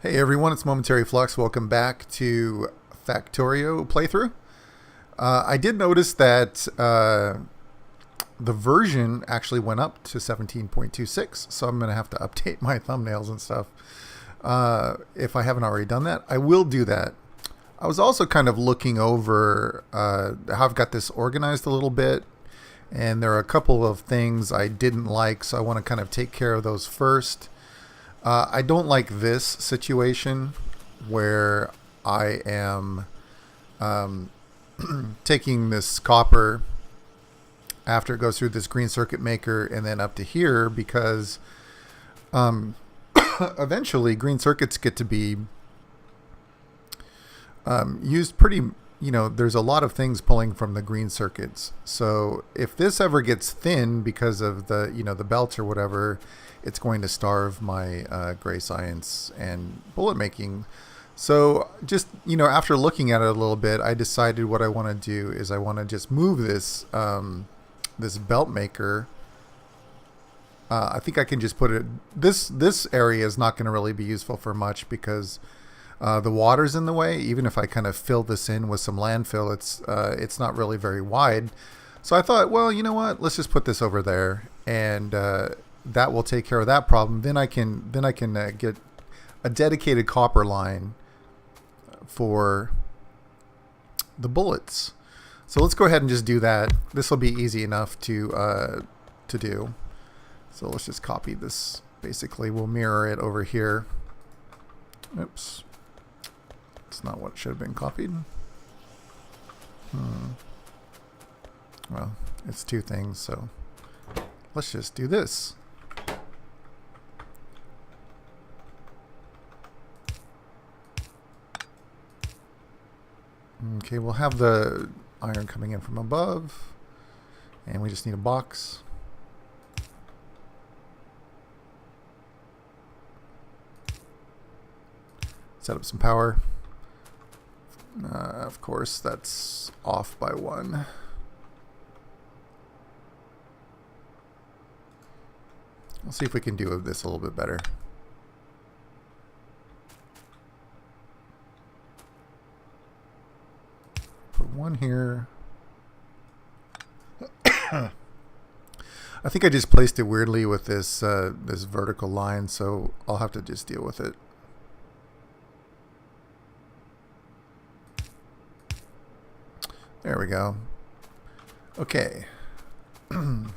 Hey everyone, it's Momentary Flux. Welcome back to Factorio playthrough. I did notice that the version actually went up to 17.26, so I'm going to have to update my thumbnails and stuff. If I haven't already done that, I will do that. I was also kind of looking over how I've got this organized a little bit, and there are a couple of things I didn't like, so I want to kind of take care of those first. I don't like this situation where I am taking this copper after it goes through this green circuit maker and then up to here, because eventually green circuits get to be used pretty, there's a lot of things pulling from the green circuits. So if this ever gets thin because of the, the belts or whatever, it's going to starve my gray science and bullet making. So just, after looking at it a little bit, I decided what I want to do is I want to just move this, this belt maker. I think I can just put it, this area is not going to really be useful for much because the water's in the way. Even if I kind of fill this in with some landfill, it's not really very wide. So I thought, well, you know what? Let's just put this over there, and that will take care of that problem. Then I can get a dedicated copper line for the bullets. So let's go ahead and just do that. This will be easy enough to do. So let's just copy this. Basically, we'll mirror it over here. Oops. It's not what should have been copied. Well, it's two things, so let's just do this. Okay, we'll have the iron coming in from above, and we just need a box. Set up some power. Of course, that's off by 1. We'll see if we can do this a little bit better. Put 1 here. I think I just placed it weirdly with this this vertical line, so I'll have to just deal with it. There we go. Okay. Bring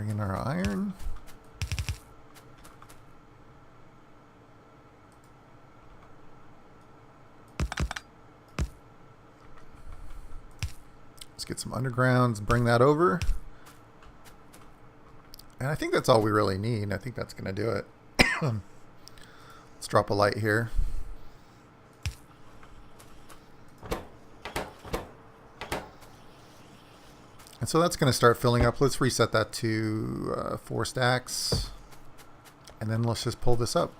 in our iron. Let's get some undergrounds, bring that over. And I think that's all we really need. I think that's going to do it. Let's drop a light here. And so that's going to start filling up. Let's reset that to 4 stacks. And then let's just pull this up.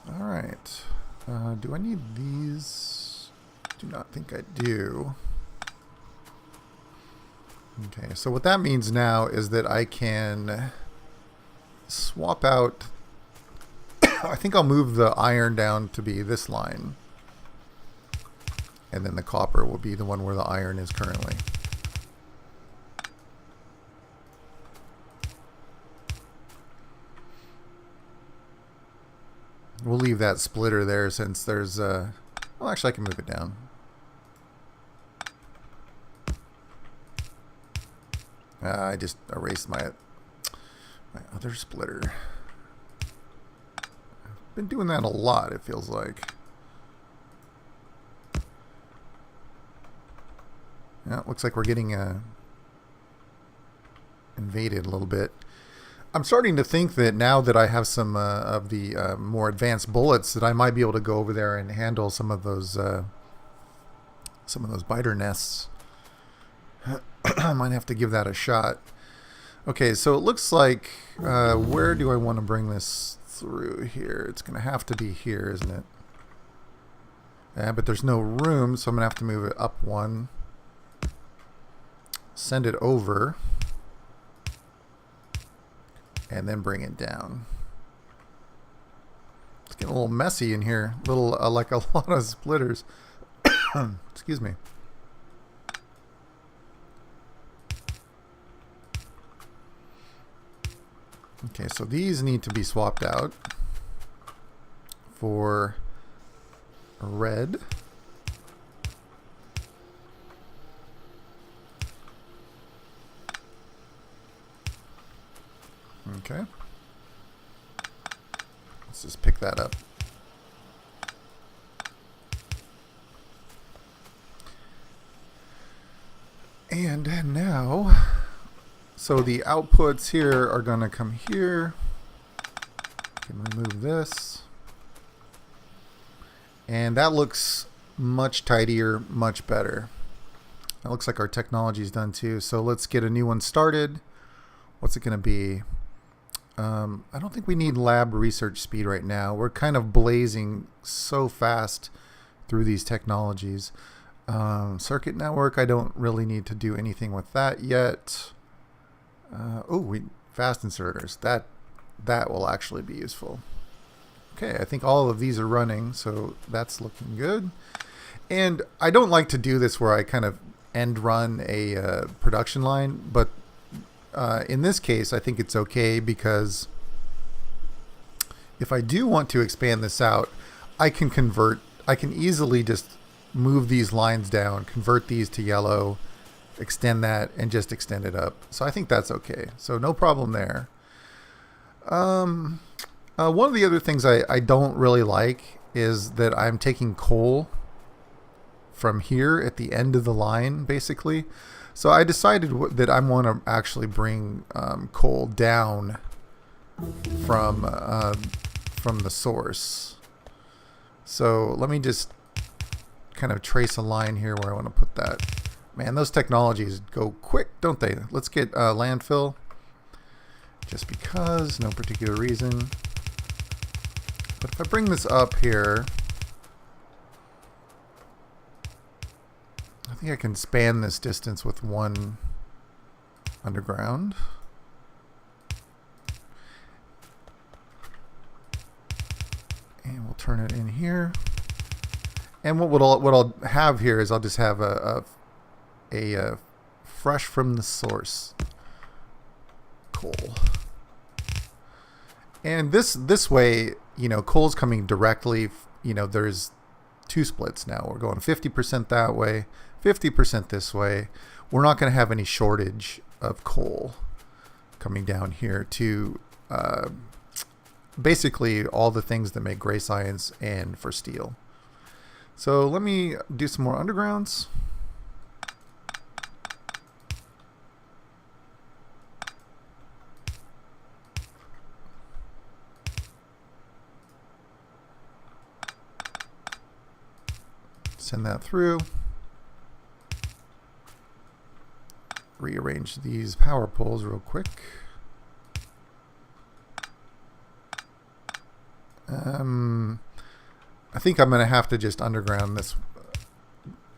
All right. Do I need these? Do not think I do. Okay, so what that means now is that I can swap out. I think I'll move the iron down to be this line. And then the copper will be the one where the iron is currently. We'll leave that splitter there since there's well, actually I can move it down. I just erased my other splitter. Been doing that a lot, it feels like. Yeah, it looks like we're getting invaded a little bit. I'm starting to think that now that I have some of the more advanced bullets, that I might be able to go over there and handle some of those biter nests. I might have to give that a shot. Okay, so it looks like where do I want to bring this through here? It's going to have to be here, isn't it? Yeah, but there's no room, so I'm going to have to move it up 1. send it over, and then bring it down. It's getting a little messy in here, little like a lot of splitters. Excuse me. Okay, so these need to be swapped out for red. Okay. Let's just pick that up. And now, so the outputs here are going to come here. Can remove this. And that looks much tidier, much better. That looks like our technology is done too. So let's get a new one started. What's it going to be? I don't think we need lab research speed right now. We're kind of blazing so fast through these technologies. Circuit network, I don't really need to do anything with that yet. Fast inserters. That will actually be useful. Okay, I think all of these are running, so that's looking good. And I don't like to do this where I kind of end run a production line, but in this case, I think it's okay because if I do want to expand this out, I can easily just move these lines down, convert these to yellow, extend that, and just extend it up. So I think that's okay. So no problem there. One of the other things I don't really like is that I'm taking coal from here at the end of the line, basically. So I decided that I want to actually bring coal down from the source. So let me just kind of trace a line here where I want to put that. Man, those technologies go quick, don't they? Let's get landfill. Just because, no particular reason. But if I bring this up here, I think I can span this distance with one underground. And we'll turn it in here. And what I'll have here is I'll just have a fresh from the source coal. And this way, you know, coal's coming directly, you know, there's two splits now. We're going 50% that way, 50% this way. We're not going to have any shortage of coal coming down here to basically all the things that make gray science and for steel. So let me do some more undergrounds. Send that through. Rearrange these power poles real quick. I think I'm going to have to just underground this.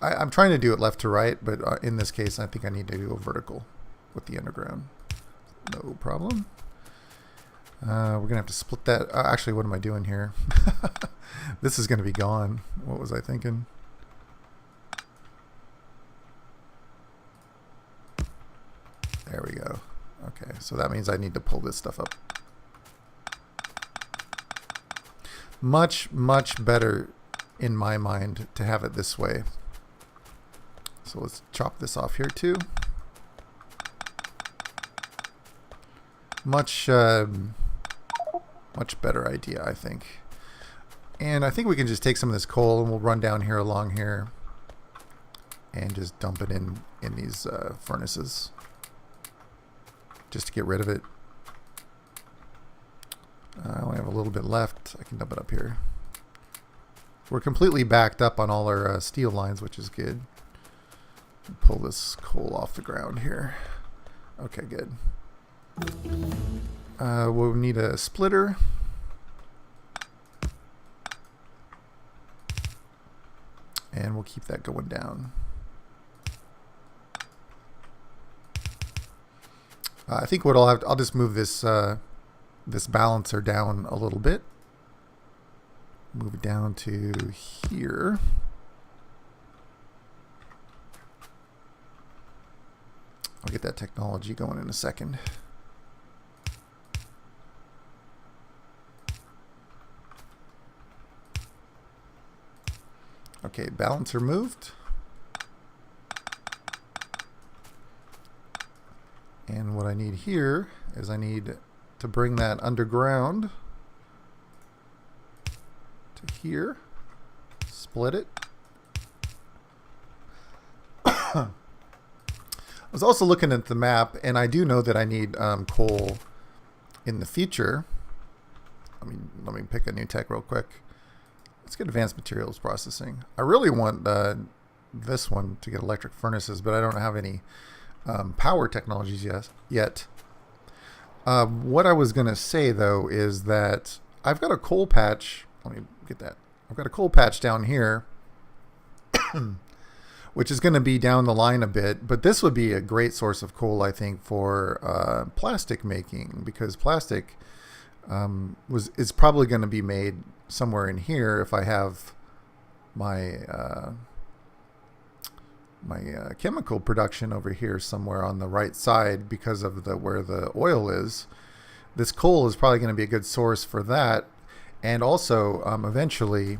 I'm trying to do it left to right, but in this case, I think I need to do a vertical with the underground. No problem. We're going to have to split that. Actually, what am I doing here? This is going to be gone. What was I thinking? There we go. Okay, so that means I need to pull this stuff up. Much, much better in my mind to have it this way. So let's chop this off here too. Much better idea, I think. And I think we can just take some of this coal and we'll run down here along here and just dump it in these furnaces just to get rid of it. I only have a little bit left. I can dump it up here. We're completely backed up on all our steel lines, which is good. Pull this coal off the ground here. Okay, good. We'll need a splitter. And we'll keep that going down. I think what I'll just move this this balancer down a little bit. Move it down to here. I'll get that technology going in a second. Okay, balancer moved. And what I need here is I need to bring that underground to here, split it. I was also looking at the map, and I do know that I need coal in the future. Let me pick a new tech real quick. Let's get advanced materials processing. I really want this one to get electric furnaces, but I don't have any power technologies yet. What I was going to say, though, is that I've got a coal patch. Let me get that. I've got a coal patch down here, which is going to be down the line a bit. But this would be a great source of coal, I think, for plastic making, because plastic is probably going to be made somewhere in here if I have my chemical production over here somewhere on the right side because of where the oil is. This coal is probably going to be a good source for that. And also, eventually,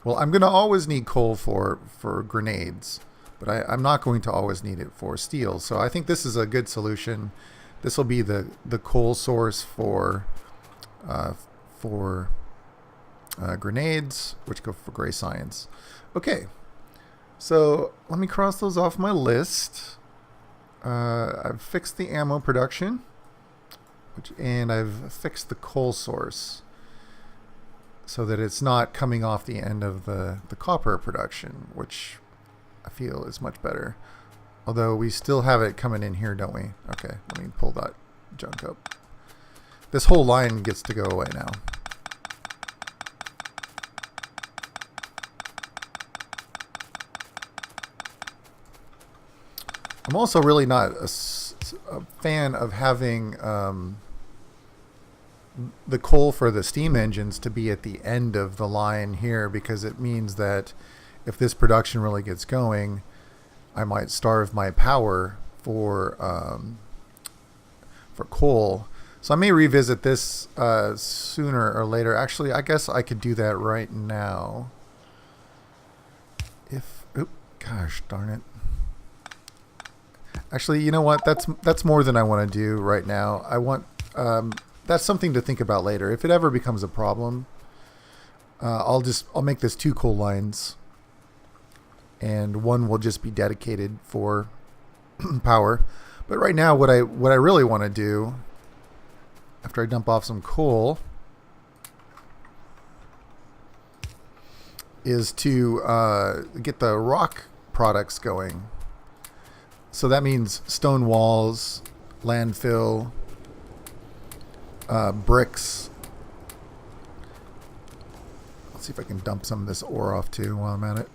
well, I'm going to always need coal for grenades, but I'm not going to always need it for steel. So I think this is a good solution. This will be the coal source for grenades, which go for gray science. Okay. So let me cross those off my list. I've fixed the ammo production, and I've fixed the coal source so that it's not coming off the end of the copper production, which I feel is much better. Although we still have it coming in here, don't we? Okay, let me pull that junk up. This whole line gets to go away now. I'm also really not a fan of having the coal for the steam engines to be at the end of the line here, because it means that if this production really gets going, I might starve my power for coal. So I may revisit this sooner or later. Actually, I guess I could do that right now. Gosh darn it. Actually, you know what? That's more than I want to do right now. I want that's something to think about later. If it ever becomes a problem, I'll make this 2 coal lines, and one will just be dedicated for power. But right now, what I really want to do, after I dump off some coal, is to get the rock products going. So that means stone walls, landfill, bricks. Let's see if I can dump some of this ore off too while I'm at it.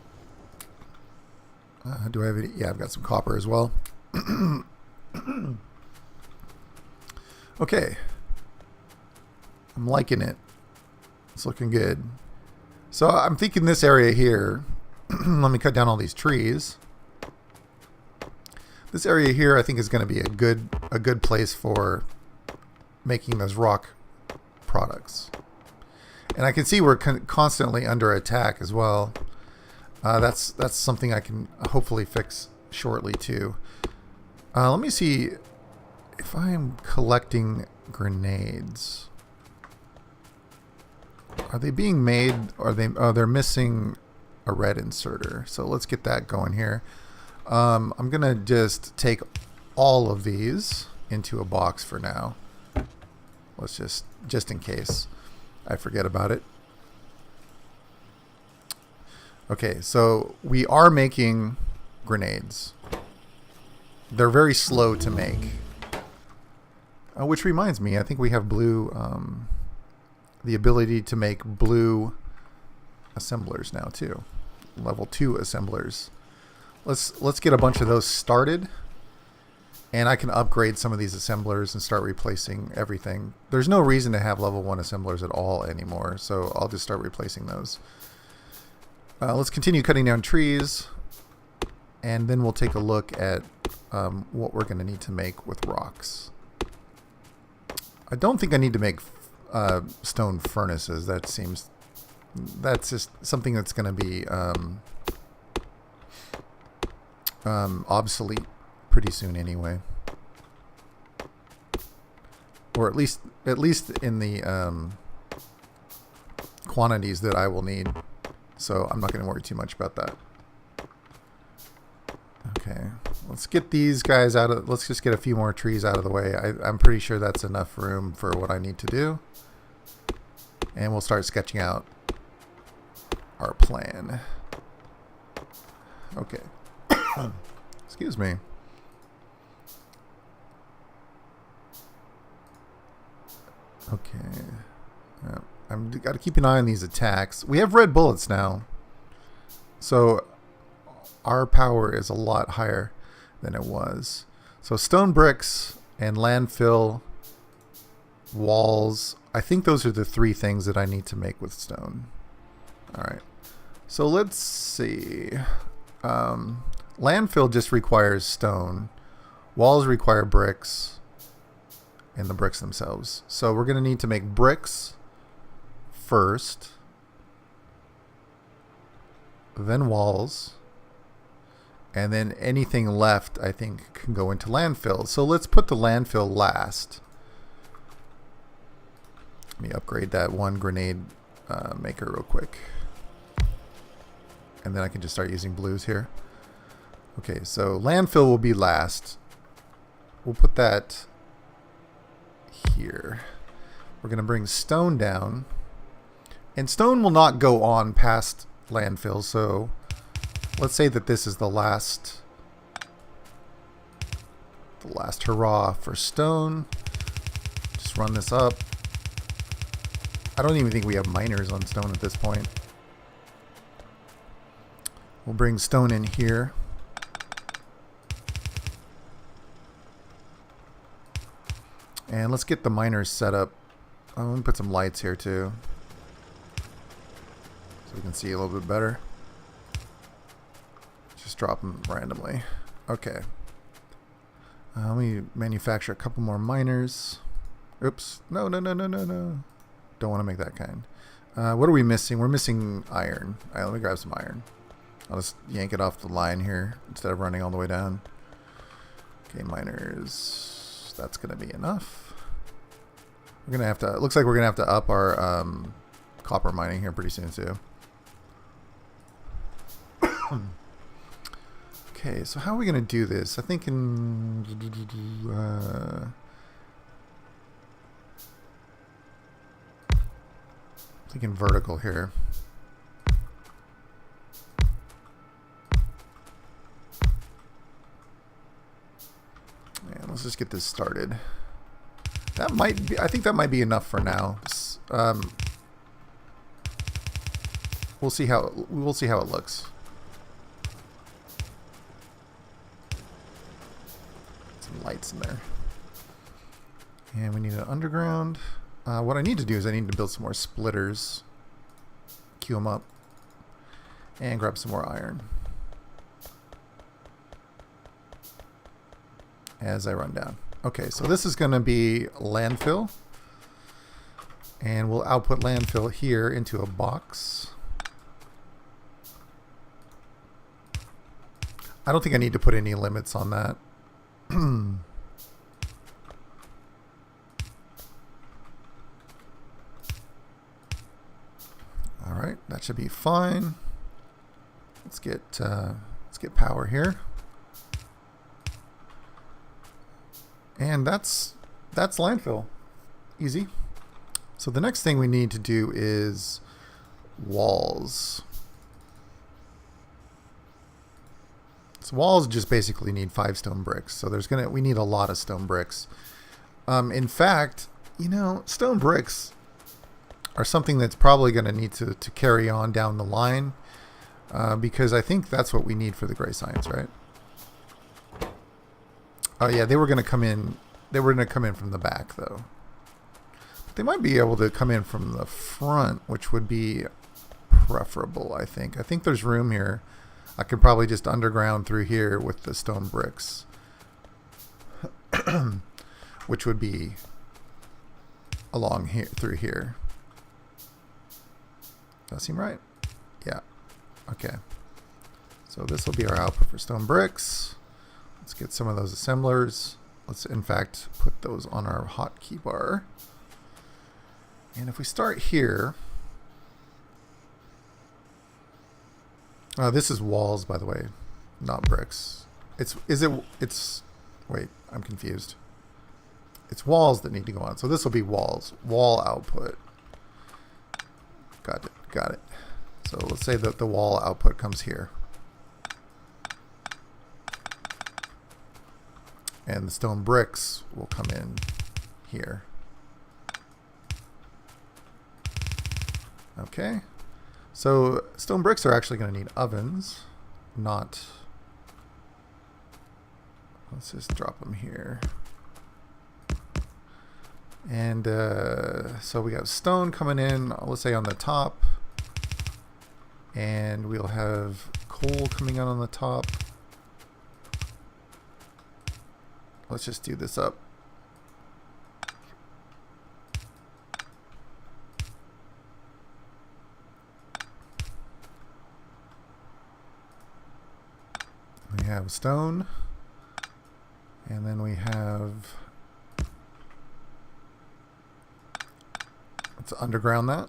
Do I have any? Yeah, I've got some copper as well. Okay. I'm liking it. It's looking good. So I'm thinking this area here, let me cut down all these trees. This area here, I think, is going to be a good place for making those rock products. And I can see we're constantly under attack as well. That's something I can hopefully fix shortly too. Let me see if I am collecting grenades. Are they being made? Are they? Oh, they're missing a red inserter. So let's get that going here. I'm gonna just take all of these into a box for now. Let's just in case I forget about it. Okay, so we are making grenades. They're very slow to make. Which reminds me, I think we have blue, the ability to make blue assemblers now too. Level 2 assemblers. Let's get a bunch of those started. And I can upgrade some of these assemblers and start replacing everything. There's no reason to have level 1 assemblers at all anymore, so I'll just start replacing those. Let's continue cutting down trees, and then we'll take a look at what we're going to need to make with rocks. I don't think I need to make stone furnaces. That's just something that's going to be obsolete pretty soon anyway, or at least in the quantities that I will need. So I'm not going to worry too much about that. Okay, let's get these guys out of. Let's just get a few more trees out of the way. I'm pretty sure that's enough room for what I need to do, and we'll start sketching out our plan. Okay. Excuse me. Okay. I've got to keep an eye on these attacks. We have red bullets now, so our power is a lot higher than it was. So stone bricks and landfill, walls. I think those are the 3 things that I need to make with stone. All right. So let's see. Landfill just requires stone. Walls require bricks. And the bricks themselves. So we're going to need to make bricks first, then walls, and then anything left I think can go into landfill. So let's put the landfill last. Let me upgrade that one grenade maker real quick, and then I can just start using blues here. Okay, so landfill will be last. We'll put that here. We're going to bring stone down, and stone will not go on past landfill. So let's say that this is the last hurrah for stone. Just run this up. I don't even think we have miners on stone at this point. We'll bring stone in here. And let's get the miners set up. I'm going to put some lights here too, so we can see a little bit better. Just drop them randomly. Okay. Let me manufacture a couple more miners. Oops. No. Don't want to make that kind. What are we missing? We're missing iron. All right, let me grab some iron. I'll just yank it off the line here instead of running all the way down. Okay, miners. That's going to be enough. We're going to have to, it looks like we're going to have to up our copper mining here pretty soon too. Okay, so how are we going to do this? I think thinking vertical here. And let's just get this started. That might be, I think that might be enough for now. We'll see how it looks. Some lights in there. And we need an underground. What I need to do is I need to build some more splitters. Queue them up. And grab some more iron. As I run down. Okay, so this is going to be landfill. And we'll output landfill here into a box. I don't think I need to put any limits on that. All right, that should be fine. Let's get power here. And that's landfill. Easy. So the next thing we need to do is walls. So walls just basically need 5 stone bricks. So we need a lot of stone bricks. In fact, stone bricks are something that's probably going to need to carry on down the line, because I think that's what we need for the gray science, right? Oh yeah, they were going to come in. They were going to come in from the back though. But they might be able to come in from the front, which would be preferable, I think. I think there's room here. I could probably just underground through here with the stone bricks. Which would be along here, through here. Does that seem right? Yeah. Okay. So this will be our output for stone bricks. Let's get some of those assemblers. Let's in fact put those on our hotkey bar. And if we start here, this is walls, by the way, not bricks. Wait, I'm confused. It's walls that need to go on. So this will be walls, wall output. Got it. So let's say that the wall output comes here. And the stone bricks will come in here. Okay. So stone bricks are actually going to need ovens, not... Let's just drop them here. And so we got stone coming in, let's say on the top. And we'll have coal coming out on the top. Let's just do this up. We have stone. And then we have... Let's underground that.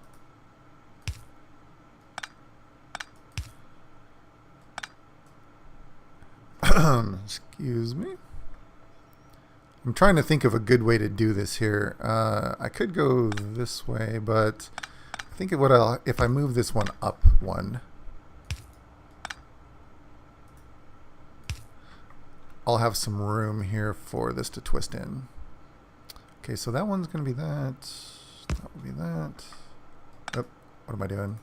Excuse me. I'm trying to think of a good way to do this here. I could go this way, but I think if I move this one up one, I'll have some room here for this to twist in. Okay, so that one's going to be that. That would be that. Oh, what am I doing?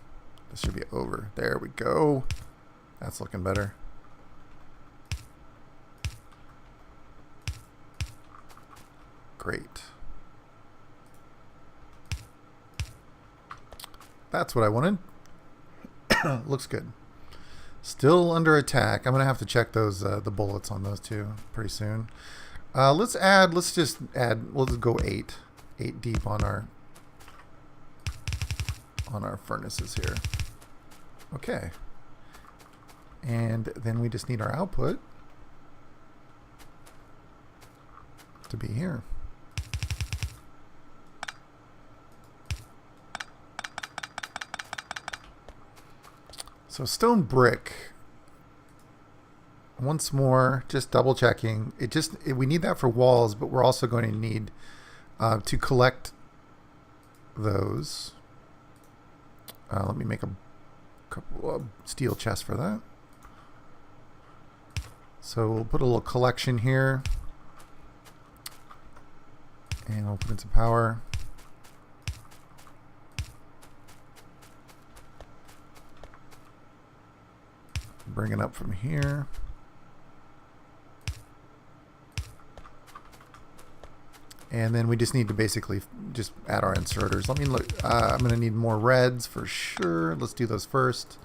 This should be over. There we go. That's looking better. Great. That's what I wanted. Looks good. Still under attack. I'm gonna have to check those the bullets on those two pretty soon. Let's go 8 deep on our furnaces here. Okay. And then we just need our output to be here. So stone brick, once more, just double checking. We need that for walls, but we're also going to need to collect those. Let me make a couple of steel chests for that. So we'll put a little collection here. And we'll put in some power. Bring it up from here. And then we just need to basically just add our inserters. Let me look. I'm going to need more reds for sure. Let's do those first.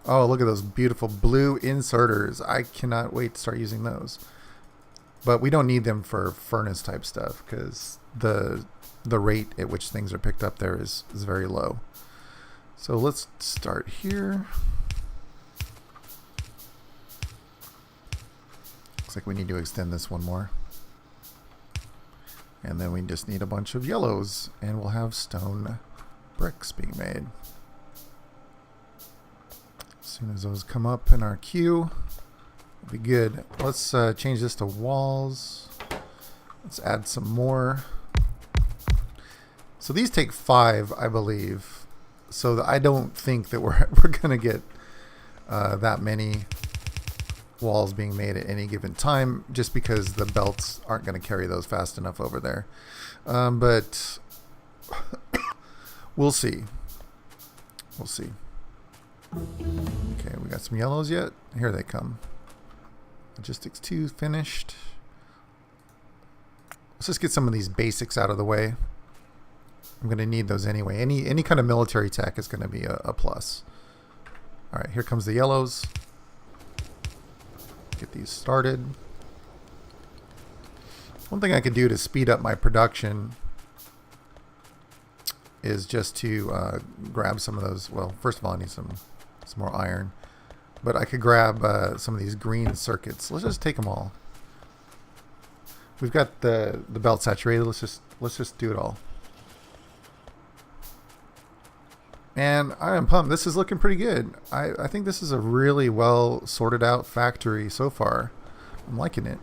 Oh, look at those beautiful blue inserters. I cannot wait to start using those. But we don't need them for furnace type stuff because the rate at which things are picked up there is very low. So let's start here. Looks like we need to extend this one more. And then we just need a bunch of yellows and we'll have stone bricks being made. As soon as those come up in our queue, it'll be good. Let's change this to walls. Let's add some more. So these take 5, I believe. So I don't think that we're going to get that many walls being made at any given time, just because the belts aren't going to carry those fast enough over there. But we'll see. We'll see. Okay, we got some yellows yet. Here they come. Logistics 2 finished. Let's just get some of these basics out of the way. I'm going to need those anyway. Any kind of military tech is going to be a plus. All right, here comes the yellows. Get these started. One thing I could do to speed up my production is just to grab some of those. Well, first of all, I need some more iron. But I could grab some of these green circuits. Let's just take them all. We've got the belt saturated. Let's just do it all. And I am pumped. This is looking pretty good. I think this is a really well sorted out factory so far. I'm liking it.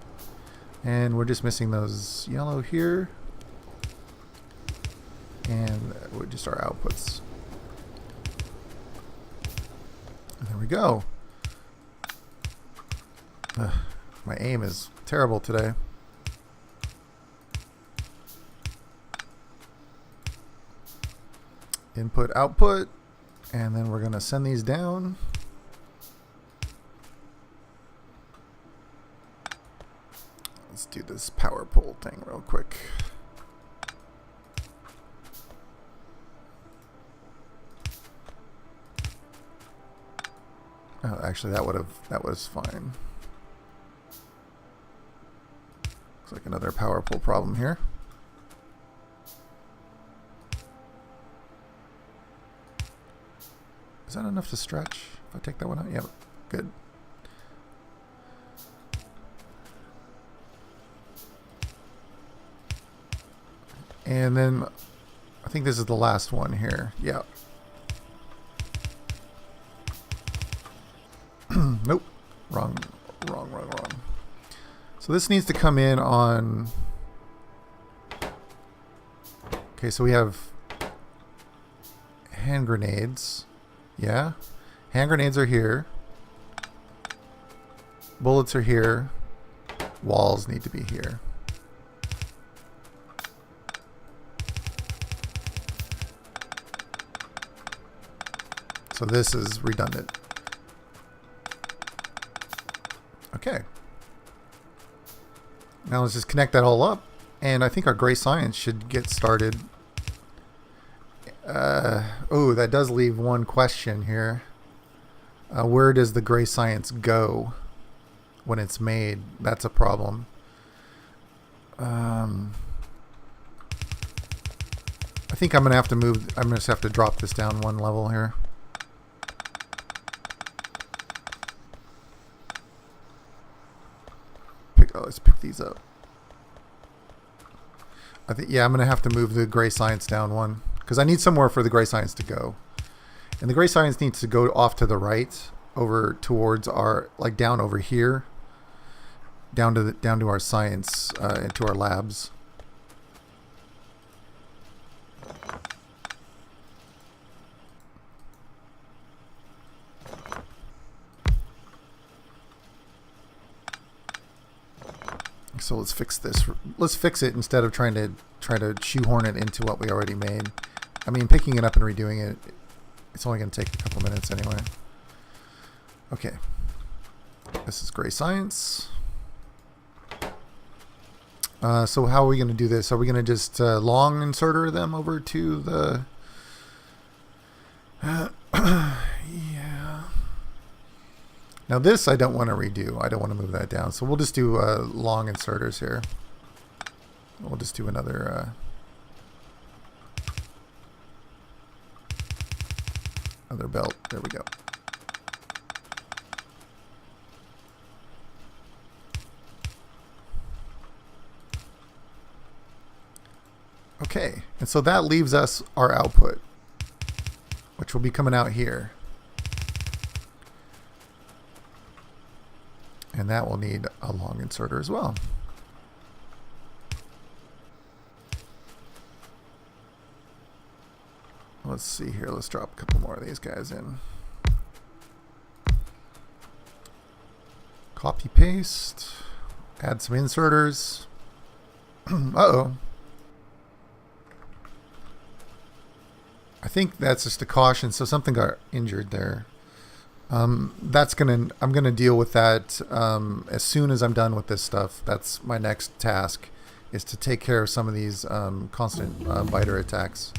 And we're just missing those yellow here. And just our outputs. And there we go. My aim is terrible today. Input, output, and then we're going to send these down. Let's do this power pole thing real quick. Oh, actually, that was fine. Looks like another power pole problem here. Is that enough to stretch? If I take that one out? Yeah, good. And then I think this is the last one here. Yeah. Nope. Wrong. So this needs to come in on... Okay, so we have hand grenades. Yeah. Hand grenades are here. Bullets are here. Walls need to be here. So this is redundant. Okay. Now let's just connect that all up. And I think our gray science should get started. Oh, that does leave one question here. Where does the gray science go when it's made? That's a problem. I think I'm gonna have to move. I'm gonna just have to drop this down one level here. Let's pick these up. I think, yeah, I'm gonna have to move the gray science down one because I need somewhere for the gray science to go, and the gray science needs to go off to the right, over towards our, like down over here, down to our science, into our labs. So let's fix this. Let's fix it instead of trying to shoehorn it into what we already made. I mean, picking it up and redoing it, it's only going to take a couple minutes anyway. Okay. This is gray science. So how are we going to do this? Are we going to just long inserter them over to the... yeah. Now this I don't want to redo. I don't want to move that down. So we'll just do long inserters here. We'll just do another belt. There we go. Okay, and so that leaves us our output, which will be coming out here. And that will need a long inserter as well. Let's see here. Let's drop a couple more of these guys in. Copy paste. Add some inserters. Uh-oh. I think that's just a caution. So something got injured there. I'm gonna deal with that as soon as I'm done with this stuff. That's my next task, is to take care of some of these constant biter attacks.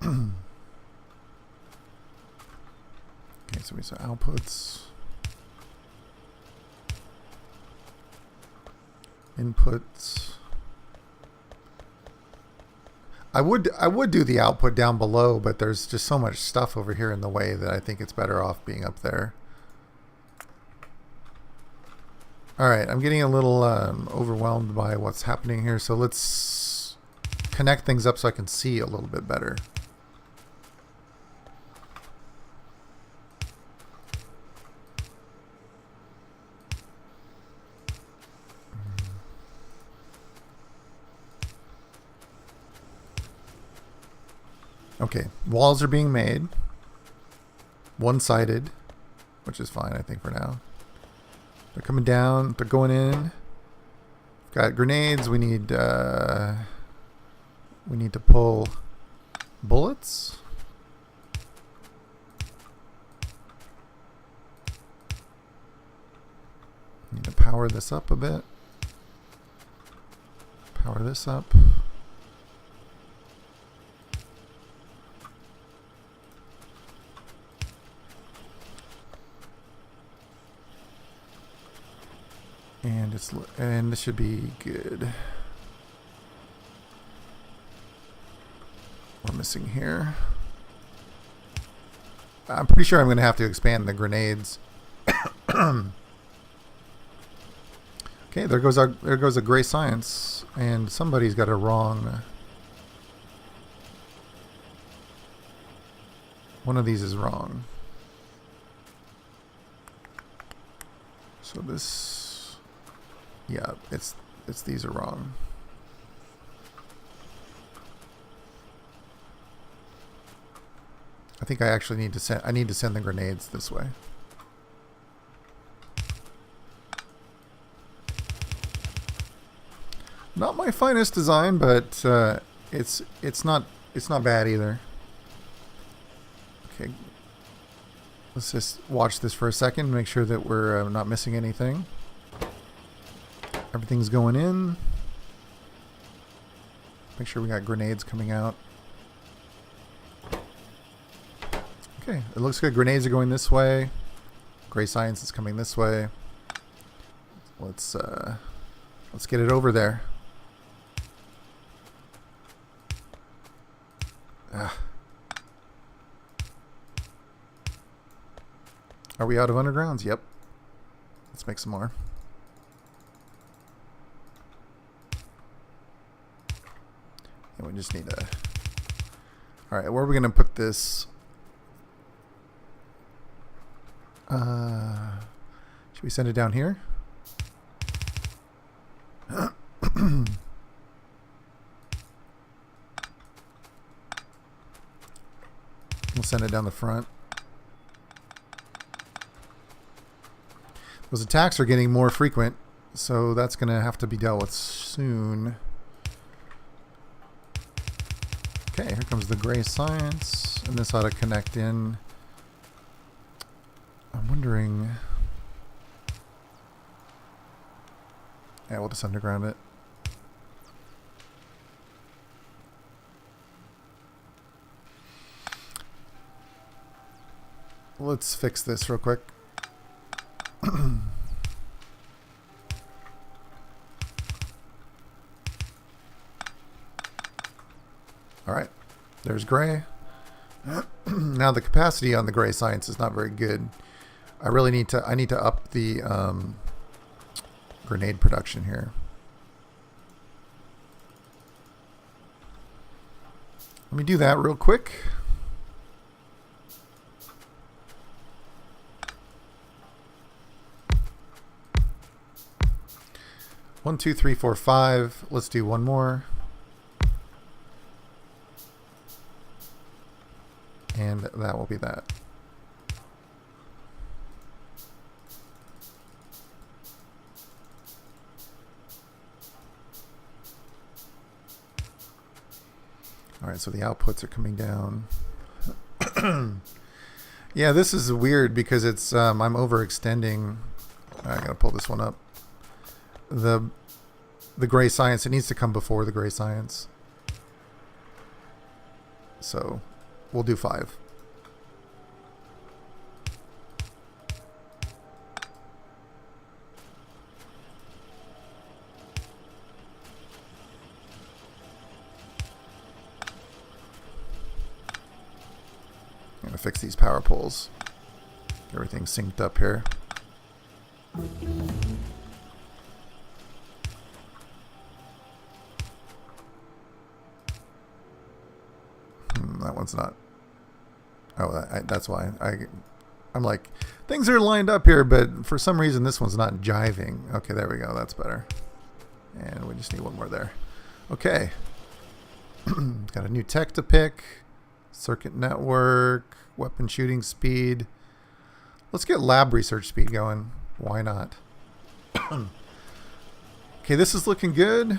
Okay, so we saw outputs, inputs. I would do the output down below, but there's just so much stuff over here in the way that I think it's better off being up there. Alright, I'm getting a little overwhelmed by what's happening here, so let's connect things up so I can see a little bit better. Okay, walls are being made. One-sided, which is fine, I think, for now. They're coming down. They're going in. Got grenades. We need to pull bullets. Need to power this up a bit. Power this up. And this should be good. We're missing here. I'm pretty sure I'm going to have to expand the grenades. Okay, there goes a gray science, and somebody's got a wrong. One of these is wrong. So this. Yeah, it's these are wrong. I think I actually need to send the grenades this way. Not my finest design, but it's not bad either. Okay, let's just watch this for a second, make sure that we're not missing anything. Everything's going in. Make sure we got grenades coming out. Okay, it looks good. Grenades are going this way. Gray science is coming this way. Let's get it over there. Ah. Are we out of undergrounds? Yep. Let's make some more. And we just need to... Alright, where are we going to put this? Should we send it down here? We'll send it down the front. Those attacks are getting more frequent, so that's going to have to be dealt with soon. Okay, here comes the gray science, and this ought to connect in. I'm wondering... Yeah, we'll just underground it. Let's fix this real quick. Alright, there's gray. Now the capacity on the gray science is not very good. I need to up the grenade production here. Let me do that real quick. One, two, three, four, five. Let's do one more. And that will be that. Alright, so the outputs are coming down. Yeah, this is weird because it's I'm overextending. I gotta pull this one up. the gray science. It needs to come before the gray science. So we'll do 5. I'm going to fix these power poles. Everything's synced up here. That one's not. Oh, that's why. I'm like, things are lined up here, but for some reason this one's not jiving. Okay, there we go. That's better. And we just need one more there. Okay. Got a new tech to pick. Circuit network. Weapon shooting speed. Let's get lab research speed going. Why not? Okay, this is looking good.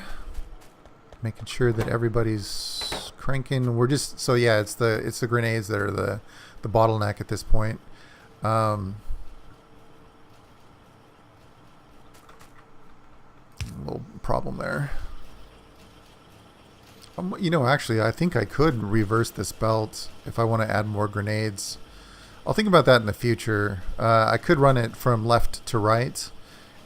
Making sure that everybody's cranking. We're just so yeah. It's the grenades that are the bottleneck at this point. A little problem there. You know, actually, I think I could reverse this belt if I want to add more grenades. I'll think about that in the future. I could run it from left to right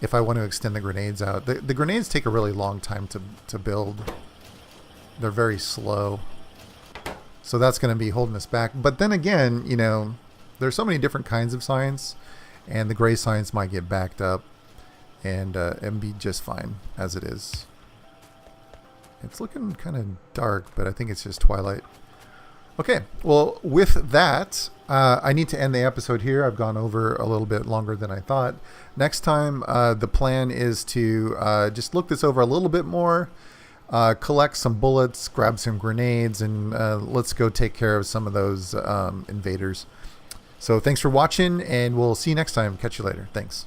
if I want to extend the grenades out. The grenades take a really long time to build. They're very slow. So that's going to be holding us back. But then again, you know, there's so many different kinds of science, and the gray science might get backed up and be just fine as it is. It's looking kind of dark, but I think it's just twilight. Okay, well, with that, I need to end the episode here. I've gone over a little bit longer than I thought. Next time, the plan is to just look this over a little bit more, collect some bullets, grab some grenades, and let's go take care of some of those invaders. So thanks for watching, and we'll see you next time. Catch you later. Thanks.